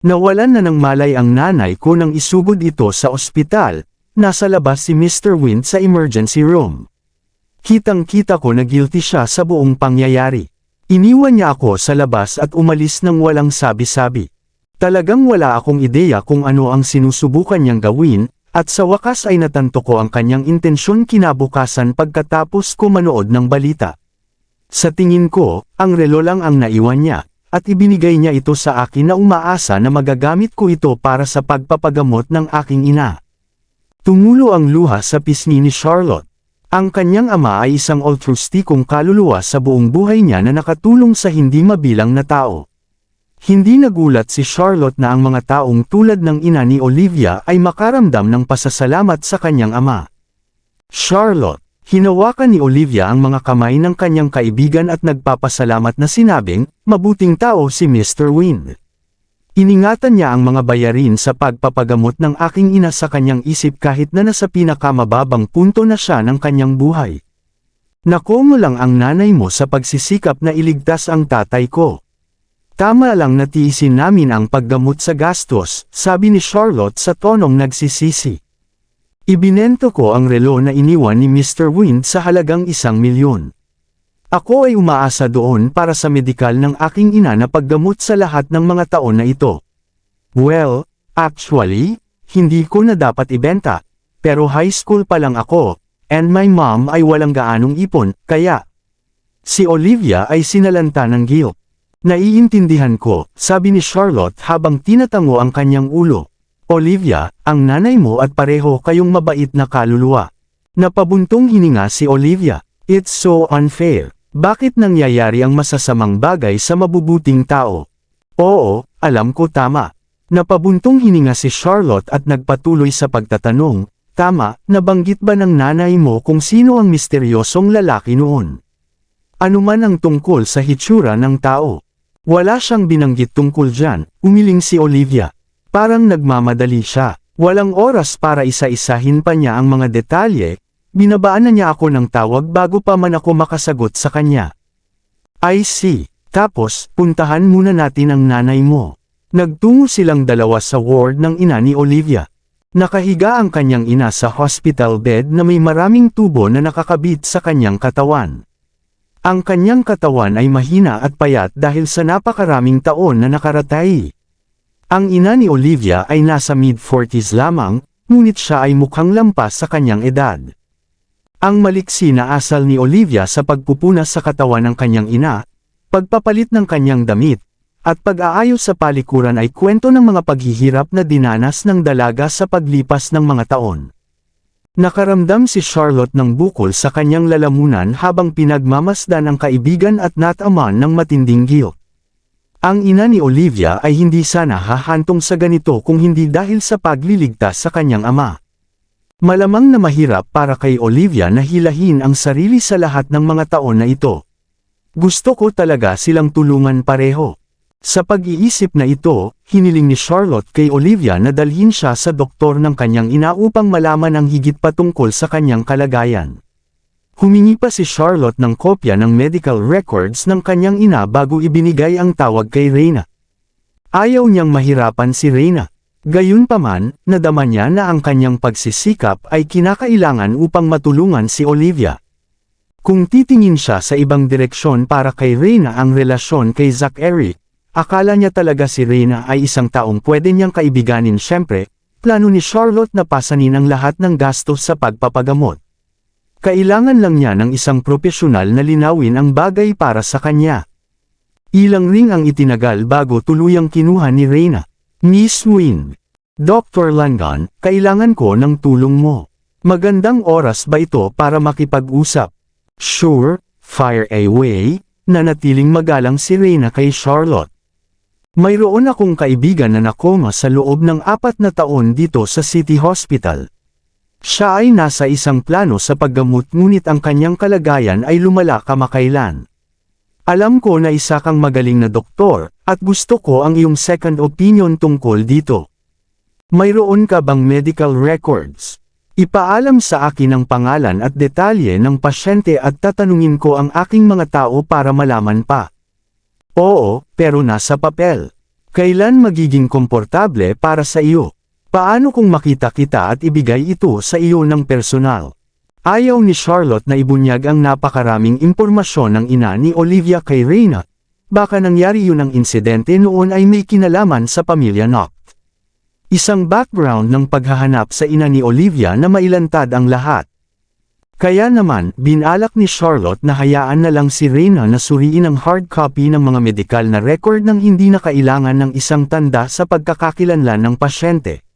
Nawalan na ng malay ang nanay ko nang isugod ito sa ospital. Nasa labas si Mr. Wind sa emergency room. Kitang-kita ko na guilty siya sa buong pangyayari. Iniwan niya ako sa labas at umalis nang walang sabi-sabi. Talagang wala akong ideya kung ano ang sinusubukan niyang gawin, at sa wakas ay natanto ko ang kanyang intensyon kinabukasan pagkatapos ko manood ng balita. Sa tingin ko, ang relo lang ang naiwan niya, at ibinigay niya ito sa akin na umaasa na magagamit ko ito para sa pagpapagamot ng aking ina. Tumulo ang luha sa pisngi ni Charlotte. Ang kanyang ama ay isang altruistikong kaluluwa sa buong buhay niya na nakatulong sa hindi mabilang na tao. Hindi nagulat si Charlotte na ang mga taong tulad ng ina ni Olivia ay makaramdam ng pasasalamat sa kanyang ama. Charlotte, hinawakan ni Olivia ang mga kamay ng kanyang kaibigan at nagpapasalamat na sinabing, mabuting tao si Mr. Wind. Iningatan niya ang mga bayarin sa pagpapagamot ng aking ina sa kanyang isip kahit na nasa pinakamababang punto na siya ng kanyang buhay. Nako mo lang ang nanay mo sa pagsisikap na iligtas ang tatay ko. Tama lang na tiisin namin ang paggamot sa gastos, sabi ni Charlotte sa tonong nagsisisi. Ibinento ko ang relo na iniwan ni Mr. Wind sa halagang 1,000,000. Ako ay umaasa doon para sa medikal ng aking ina na paggamot sa lahat ng mga taon na ito. Well, actually, hindi ko na dapat ibenta, pero high school pa lang ako, and my mom ay walang gaanong ipon, kaya. Si Olivia ay sinalanta ng guilt. Naiintindihan ko, sabi ni Charlotte habang tinatango ang kanyang ulo. Olivia, ang nanay mo at pareho kayong mabait na kaluluwa. Napabuntong hininga si Olivia. It's so unfair. Bakit nangyayari ang masasamang bagay sa mabubuting tao? Oo, alam ko tama. Napabuntong hininga si Charlotte at nagpatuloy sa pagtatanong, tama, nabanggit ba ng nanay mo kung sino ang misteryosong lalaki noon? Ano man ang tungkol sa hitsura ng tao. Wala siyang binanggit tungkol dyan, umiling si Olivia. Parang nagmamadali siya. Walang oras para isa-isahin pa niya ang mga detalye. Binabaan na niya ako ng tawag bago pa man ako makasagot sa kanya. I see. Tapos, puntahan muna natin ang nanay mo. Nagtungo silang dalawa sa ward ng ina ni Olivia. Nakahiga ang kanyang ina sa hospital bed na may maraming tubo na nakakabit sa kanyang katawan. Ang kanyang katawan ay mahina at payat dahil sa napakaraming taon na nakaratay. Ang ina ni Olivia ay nasa mid-40s lamang, ngunit siya ay mukhang lampas sa kanyang edad. Ang maliksi na asal ni Olivia sa pagpupunas sa katawan ng kanyang ina, pagpapalit ng kanyang damit, at pag-aayos sa palikuran ay kwento ng mga paghihirap na dinanas ng dalaga sa paglipas ng mga taon. Nakaramdam si Charlotte ng bukol sa kanyang lalamunan habang pinagmamasdan ang kaibigan at nataman ng matinding guilt. Ang ina ni Olivia ay hindi sana hahantong sa ganito kung hindi dahil sa pagliligtas sa kanyang ama. Malamang na mahirap para kay Olivia na hilahin ang sarili sa lahat ng mga taon na ito. Gusto ko talaga silang tulungan pareho. Sa pag-iisip na ito, hiniling ni Charlotte kay Olivia na dalhin siya sa doktor ng kanyang ina upang malaman ang higit patungkol sa kanyang kalagayan. Humingi pa si Charlotte ng kopya ng medical records ng kanyang ina bago ibinigay ang tawag kay Reyna. Ayaw niyang mahirapan si Reyna. Gayunpaman, nadama niya na ang kanyang pagsisikap ay kinakailangan upang matulungan si Olivia. Kung titingin siya sa ibang direksyon para kay Reyna ang relasyon kay Zack Eric, akala niya talaga si Reyna ay isang taong pwede niyang kaibiganin. Siyempre, plano ni Charlotte na pasanin ang lahat ng gastos sa pagpapagamot. Kailangan lang niya ng isang propesyonal na linawin ang bagay para sa kanya. Ilang ring ang itinagal bago tuluyang kinuha ni Reyna. Miss Wind. Dr. Langan, kailangan ko ng tulong mo. Magandang oras ba ito para makipag-usap? Sure, fire away, nanatiling magalang si Reyna kay Charlotte. Mayroon akong kaibigan na nakoma sa loob ng 4 na taon dito sa City Hospital. Siya ay nasa isang plano sa paggamot ngunit ang kanyang kalagayan ay lumala kamakailan. Alam ko na isa kang magaling na doktor, at gusto ko ang iyong second opinion tungkol dito. Mayroon ka bang medical records? Ipaalam sa akin ang pangalan at detalye ng pasyente at tatanungin ko ang aking mga tao para malaman pa. Oo, pero nasa papel. Kailan magiging komportable para sa iyo? Paano kung makita kita at ibigay ito sa iyo ng personal? Ayaw ni Charlotte na ibunyag ang napakaraming impormasyon ng ina ni Olivia kay Reyna. Baka nangyari yun ang insidente noon ay may kinalaman sa pamilya Noct. Isang background ng paghahanap sa ina ni Olivia na mailantad ang lahat. Kaya naman, binalak ni Charlotte na hayaan na lang si Reyna na suriin ang hard copy ng mga medikal na record nang hindi na kailangan ng isang tanda sa pagkakakilanlan ng pasyente.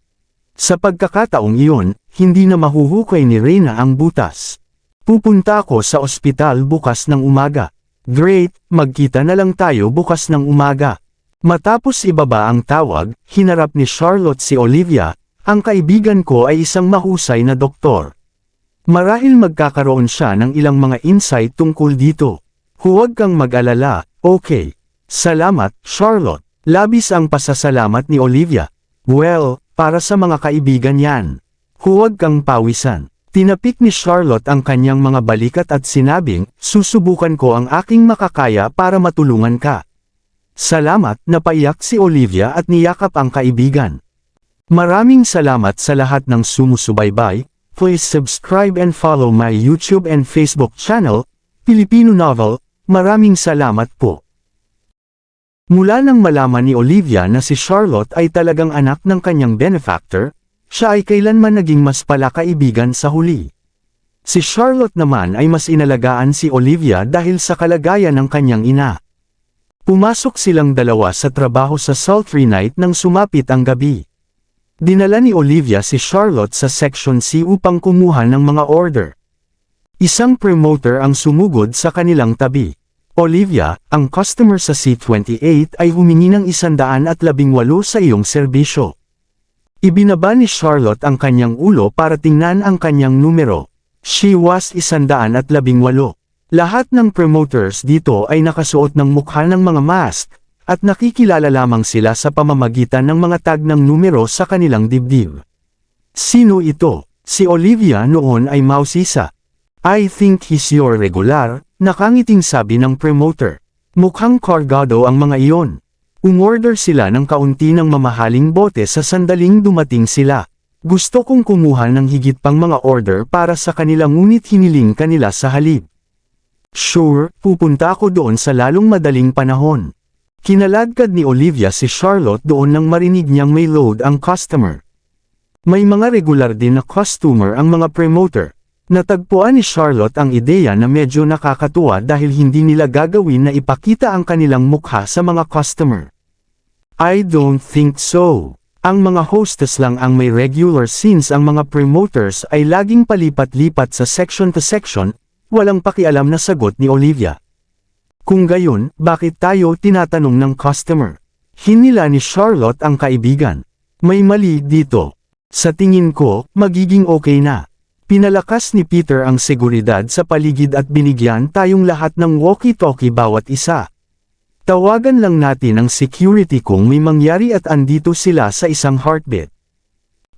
Sa pagkakataong iyon, hindi na mahuhukay ni Reyna ang butas. Pupunta ako sa ospital bukas ng umaga. Great, magkita na lang tayo bukas ng umaga. Matapos ibaba ang tawag, hinarap ni Charlotte si Olivia. Ang kaibigan ko ay isang mahusay na doktor. Marahil magkakaroon siya ng ilang mga insight tungkol dito. Huwag kang mag-alala, okay. Salamat, Charlotte. Labis ang pasasalamat ni Olivia. Well, para sa mga kaibigan yan. Huwag kang pawisan. Tinapik ni Charlotte ang kanyang mga balikat at sinabing, susubukan ko ang aking makakaya para matulungan ka. Salamat, napaiyak si Olivia at niyakap ang kaibigan. Maraming salamat sa lahat ng sumusubaybay. Please subscribe and follow my YouTube and Facebook channel, Filipino Novel. Maraming salamat po. Mula nang malaman ni Olivia na si Charlotte ay talagang anak ng kanyang benefactor, siya ay kailanman naging mas palakaibigan sa huli. Si Charlotte naman ay mas inalagaan si Olivia dahil sa kalagayan ng kanyang ina. Pumasok silang dalawa sa trabaho sa sultry night nang sumapit ang gabi. Dinala ni Olivia si Charlotte sa Section C upang kumuha ng mga order. Isang promoter ang sumugod sa kanilang tabi. Olivia, ang customer sa C28 ay humingi ng 118 sa iyong serbisyo. Ibinaba ni Charlotte ang kanyang ulo para tingnan ang kanyang numero. She was 118. Lahat ng promoters dito ay nakasuot ng mukha ng mga mask, at nakikilala lamang sila sa pamamagitan ng mga tag ng numero sa kanilang dibdib. Sino ito? Si Olivia noon ay mausisa. I think he's your regular, nakangiting sabi ng promoter. Mukhang kargado ang mga iyon. Umorder sila ng kaunti ng mamahaling bote sa sandaling dumating sila. Gusto kong kumuha ng higit pang mga order para sa kanila ngunit hiniling kanila sa halip. Sure, pupunta ako doon sa lalong madaling panahon. Kinaladkad ni Olivia si Charlotte doon nang marinig niyang may load ang customer. May mga regular din na customer ang mga promoter. Natagpuan ni Charlotte ang ideya na medyo nakakatuwa dahil hindi nila gagawin na ipakita ang kanilang mukha sa mga customer. I don't think so. Ang mga hostess lang ang may regular since ang mga promoters ay laging palipat-lipat sa section to section, walang pakialam na sagot ni Olivia. Kung gayon, bakit tayo tinatanong ng customer? Hinila ni Charlotte ang kaibigan. May mali dito. Sa tingin ko, magiging okay na. Pinalakas ni Peter ang seguridad sa paligid at binigyan tayong lahat ng walkie-talkie bawat isa. Tawagan lang natin ang security kung may mangyari at andito sila sa isang heartbeat.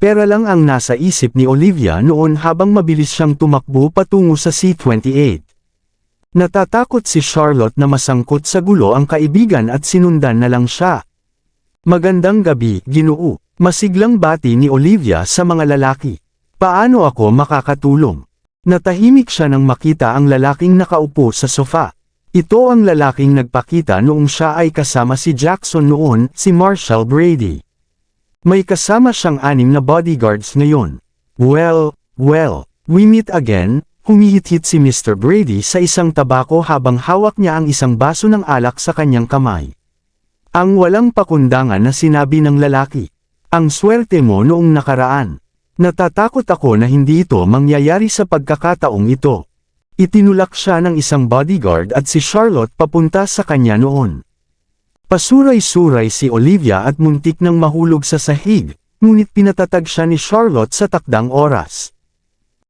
Pera lang ang nasa isip ni Olivia noon habang mabilis siyang tumakbo patungo sa C28. Natatakot si Charlotte na masangkot sa gulo ang kaibigan at sinundan na lang siya. Magandang gabi, Ginoo. Masiglang bati ni Olivia sa mga lalaki. Paano ako makakatulong? Natahimik siya nang makita ang lalaking nakaupo sa sofa. Ito ang lalaking nagpakita noong siya ay kasama si Jackson noon, si Marshall Brady. May kasama siyang 6 na bodyguards ngayon. Well, we meet again. Humihit-hit si Mr. Brady sa isang tabako habang hawak niya ang isang baso ng alak sa kanyang kamay. Ang walang pakundangan na sinabi ng lalaki. Ang swerte mo noong nakaraan. Natatakot ako na hindi ito mangyayari sa pagkakataong ito. Itinulak siya ng isang bodyguard at si Charlotte papunta sa kanya noon. Pasuray-suray si Olivia at muntik nang mahulog sa sahig, ngunit pinatatag siya ni Charlotte sa takdang oras.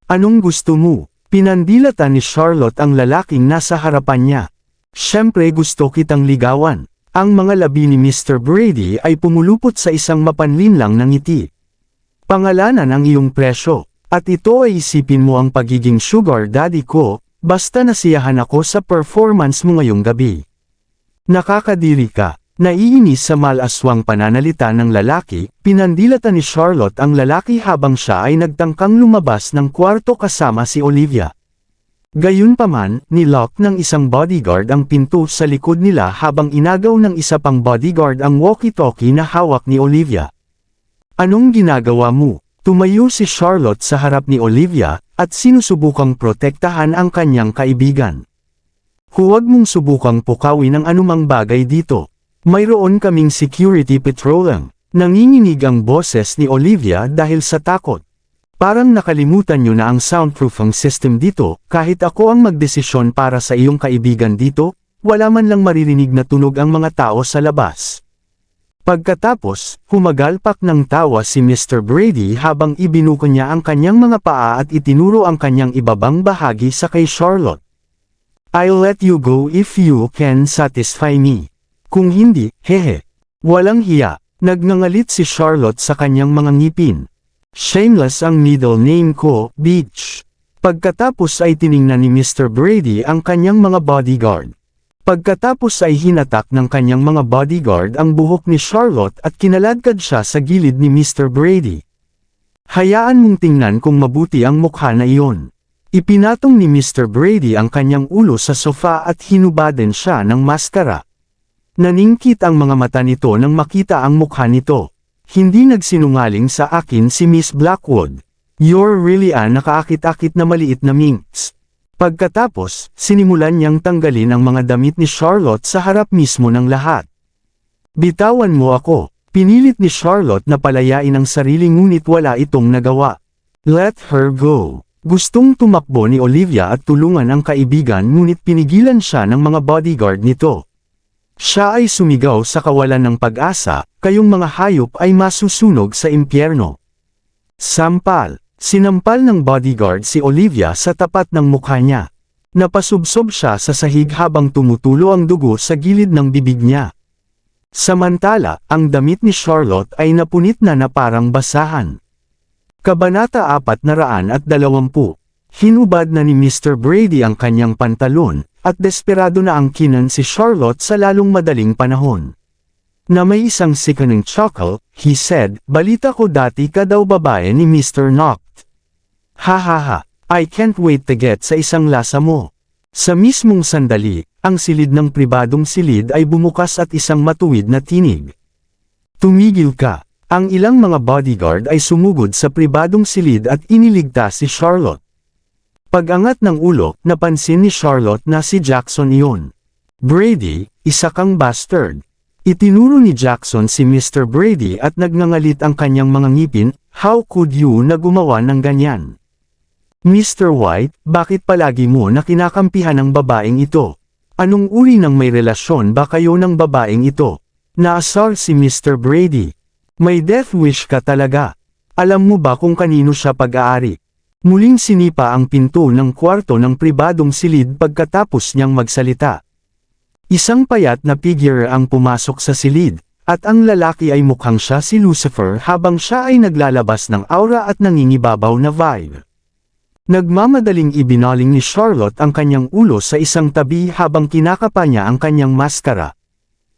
Anong gusto mo? Pinandilatan ni Charlotte ang lalaking nasa harapan niya. Siyempre gusto kitang ligawan. Ang mga labi ni Mr. Brady ay pumulupot sa isang mapanlinlang na ngiti. Pangalanan ang iyong presyo, at ito ay isipin mo ang pagiging sugar daddy ko, basta nasiyahan ako sa performance mo ngayong gabi. Nakakadiri ka. Naiinis sa malaswang pananalita ng lalaki, pinandilatan ni Charlotte ang lalaki habang siya ay nagtangkang lumabas ng kwarto kasama si Olivia. Gayunpaman, nilock ng isang bodyguard ang pinto sa likod nila habang inagaw ng isa pang bodyguard ang walkie-talkie na hawak ni Olivia. Anong ginagawa mo? Tumayo si Charlotte sa harap ni Olivia, at sinusubukang protektahan ang kanyang kaibigan. Huwag mong subukang pukawin ang anumang bagay dito. Mayroon kaming security patrolling. Nanginginig ang boses ni Olivia dahil sa takot. Parang nakalimutan nyo na ang soundproofing system dito, kahit ako ang magdesisyon para sa iyong kaibigan dito, wala man lang maririnig na tunog ang mga tao sa labas. Pagkatapos, humagalpak ng tawa si Mr. Brady habang ibinuko niya ang kanyang mga paa at itinuro ang kanyang ibabang bahagi sa kay Charlotte. I'll let you go if you can satisfy me. Kung hindi, hehe. Walang hiya, nagngangalit si Charlotte sa kanyang mga ngipin. Shameless ang middle name ko, bitch. Pagkatapos ay tiningnan ni Mr. Brady ang kanyang mga bodyguard. Pagkatapos ay hinatak ng kanyang mga bodyguard ang buhok ni Charlotte at kinaladkad siya sa gilid ni Mr. Brady. Hayaan mong tingnan kung mabuti ang mukha na iyon. Ipinatong ni Mr. Brady ang kanyang ulo sa sofa at hinubaden siya ng maskara. Naningkit ang mga mata nito nang makita ang mukha nito. Hindi nagsinungaling sa akin si Miss Blackwood. You're really a nakaakit-akit na maliit na minx. Pagkatapos, sinimulan niyang tanggalin ang mga damit ni Charlotte sa harap mismo ng lahat. Bitawan mo ako. Pinilit ni Charlotte na palayain ang sarili ngunit wala itong nagawa. Let her go. Gustong tumakbo ni Olivia at tulungan ang kaibigan ngunit pinigilan siya ng mga bodyguard nito. Siya ay sumigaw sa kawalan ng pag-asa, kayong mga hayop ay masusunog sa impyerno. Sampal. Sinampal ng bodyguard si Olivia sa tapat ng mukha niya. Napasubsob siya sa sahig habang tumutulo ang dugo sa gilid ng bibig niya. Samantala, ang damit ni Charlotte ay napunit na parang basahan. Kabanata 420. Hinubad na ni Mr. Brady ang kanyang pantalon, at desperado na ang kinan si Charlotte sa lalong madaling panahon. Na may isang sickening chuckle, he said, balita ko dati ka daw babae ni Mr. Noct. Hahaha, I can't wait to get sa isang lasa mo. Sa mismong sandali, ang silid ng pribadong silid ay bumukas at isang matuwid na tinig. Tumigil ka. Ang ilang mga bodyguard ay sumugod sa pribadong silid at iniligtas si Charlotte. Pag-angat ng ulo, napansin ni Charlotte na si Jackson iyon. Brady, isa kang bastard. Itinuro ni Jackson si Mr. Brady at nagngangalit ang kanyang mga ngipin, how could you na gumawa ng ganyan? Mr. White, bakit palagi mo na kinakampihan ang babaeng ito? Anong uri ng may relasyon ba kayo ng babaeng ito? Naasar si Mr. Brady. May death wish ka talaga. Alam mo ba kung kanino siya pag-aari? Muling sinipa ang pinto ng kwarto ng pribadong silid pagkatapos niyang magsalita. Isang payat na figure ang pumasok sa silid, at ang lalaki ay mukhang siya si Lucifer habang siya ay naglalabas ng aura at nangingibabaw na vibe. Nagmamadaling ibinaling ni Charlotte ang kanyang ulo sa isang tabi habang kinakapa niya ang kanyang maskara.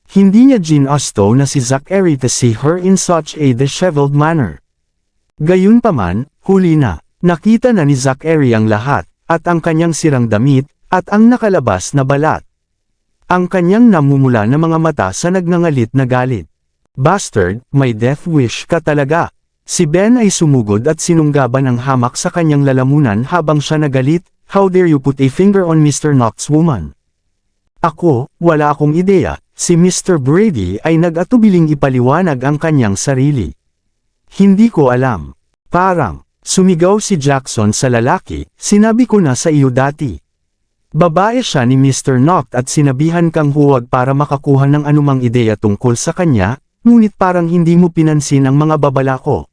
Hindi niya ginusto na si Zachary to see her in such a disheveled manner. Gayunpaman, huli na, nakita na ni Zachary ang lahat, at ang kanyang sirang damit, at ang nakalabas na balat. Ang kanyang namumula na mga mata sa nagngangalit na galit. Bastard, may death wish ka talaga. Si Ben ay sumugod at sinunggaban ang hamak sa kanyang lalamunan habang siya nagalit, how dare you put a finger on Mr. Noct's woman? Ako, wala akong ideya, si Mr. Brady ay nag-atubiling ipaliwanag ang kanyang sarili. Hindi ko alam. Parang, sumigaw si Jackson sa lalaki, sinabi ko na sa iyo dati. Babae siya ni Mr. Noct at sinabihan kang huwag para makakuha ng anumang ideya tungkol sa kanya, ngunit parang hindi mo pinansin ang mga babala ko.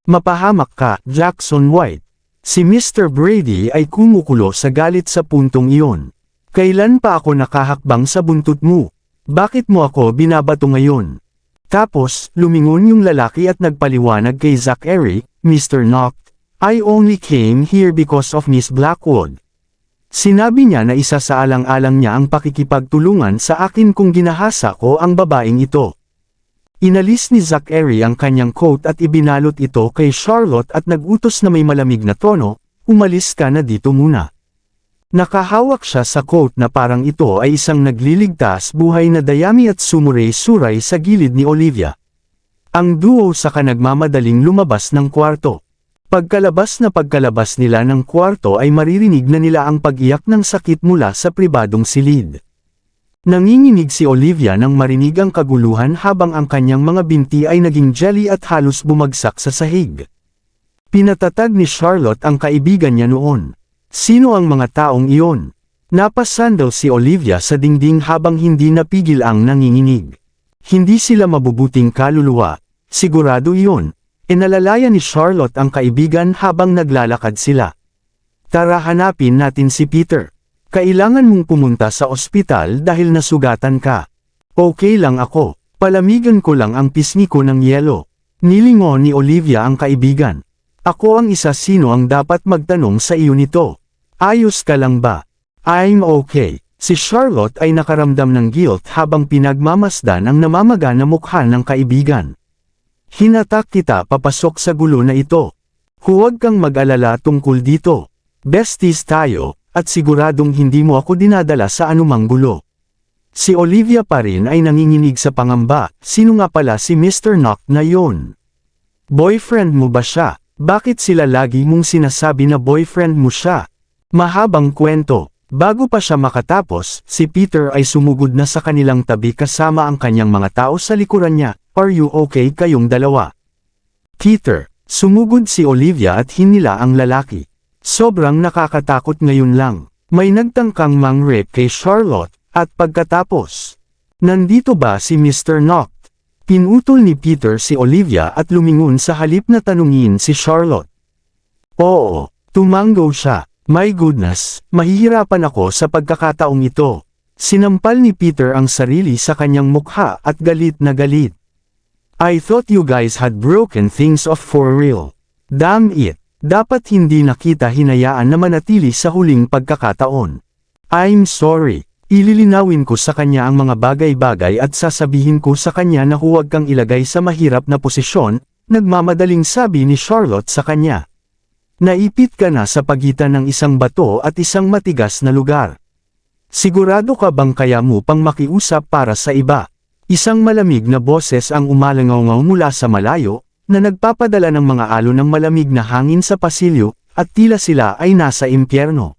Mapahamak ka, Jackson White. Si Mr. Brady ay kumukulo sa galit sa puntong iyon. Kailan pa ako nakahakbang sa buntot mo? Bakit mo ako binabato ngayon? Tapos, lumingon yung lalaki at nagpaliwanag kay Zachary, Mr. Noct, I only came here because of Miss Blackwood. Sinabi niya na isa sa alang-alang niya ang pakikipagtulungan sa akin kung ginahasa ko ang babaeng ito. Inalis ni Zachary ang kanyang coat at ibinalot ito kay Charlotte at nagutos na may malamig na tono, umalis ka na dito muna. Nakahawak siya sa coat na parang ito ay isang nagliligtas buhay na dayami at sumuray-suray sa gilid ni Olivia. Ang duo saka nagmamadaling lumabas ng kwarto. Pagkalabas nila ng kwarto ay maririnig na nila ang pag-iyak ng sakit mula sa pribadong silid. Nanginginig si Olivia nang marinig ang kaguluhan habang ang kanyang mga binti ay naging jelly at halos bumagsak sa sahig. Pinatatag ni Charlotte ang kaibigan niya noon. Sino ang mga taong iyon? Napasandal si Olivia sa dingding habang hindi napigil ang nanginginig. Hindi sila mabubuting kaluluwa, sigurado iyon. Inalalayan ni Charlotte ang kaibigan habang naglalakad sila. Tara hanapin natin si Peter. Kailangan mong pumunta sa ospital dahil nasugatan ka. Okay lang ako, palamigan ko lang ang pisngi ko ng yelo. Nilingon ni Olivia ang kaibigan. Ako ang isa sino ang dapat magtanong sa iyo nito. Ayos ka lang ba? I'm okay. Si Charlotte ay nakaramdam ng guilt habang pinagmamasdan ang namamaga na mukha ng kaibigan. Hinatak kita papasok sa gulo na ito. Huwag kang mag-alala tungkol dito. Besties tayo, at siguradong hindi mo ako dinadala sa anumang gulo. Si Olivia pa rin ay nanginginig sa pangamba. Sino nga pala si Mr. Knock na yon? Boyfriend mo ba siya? Bakit sila lagi mong sinasabi na boyfriend mo siya? Mahabang kwento. Bago pa siya makatapos, si Peter ay sumugod na sa kanilang tabi kasama ang kanyang mga tao sa likuran niya. Are you okay kayong dalawa? Peter, sumugod si Olivia at hinila ang lalaki. Sobrang nakakatakot ngayon lang. May nagtangkang mang-rape kay Charlotte, at pagkatapos. Nandito ba si Mr. Knock? Pinutol ni Peter si Olivia at lumingon sa halip na tanungin si Charlotte. Oo, tumango siya. My goodness, mahihirapan ako sa pagkakataong ito. Sinampal ni Peter ang sarili sa kanyang mukha at galit na galit. I thought you guys had broken things off for real. Damn it, dapat hindi na kita hinayaan na manatili sa huling pagkakataon. I'm sorry, ililinawin ko sa kanya ang mga bagay-bagay at sasabihin ko sa kanya na huwag kang ilagay sa mahirap na posisyon, nagmamadaling sabi ni Charlotte sa kanya. Naipit ka na sa pagitan ng isang bato at isang matigas na lugar. Sigurado ka bang kaya mo pang makiusap para sa iba? Isang malamig na boses ang umalangaw mula sa malayo, na nagpapadala ng mga alon ng malamig na hangin sa pasilyo, at tila sila ay nasa impyerno.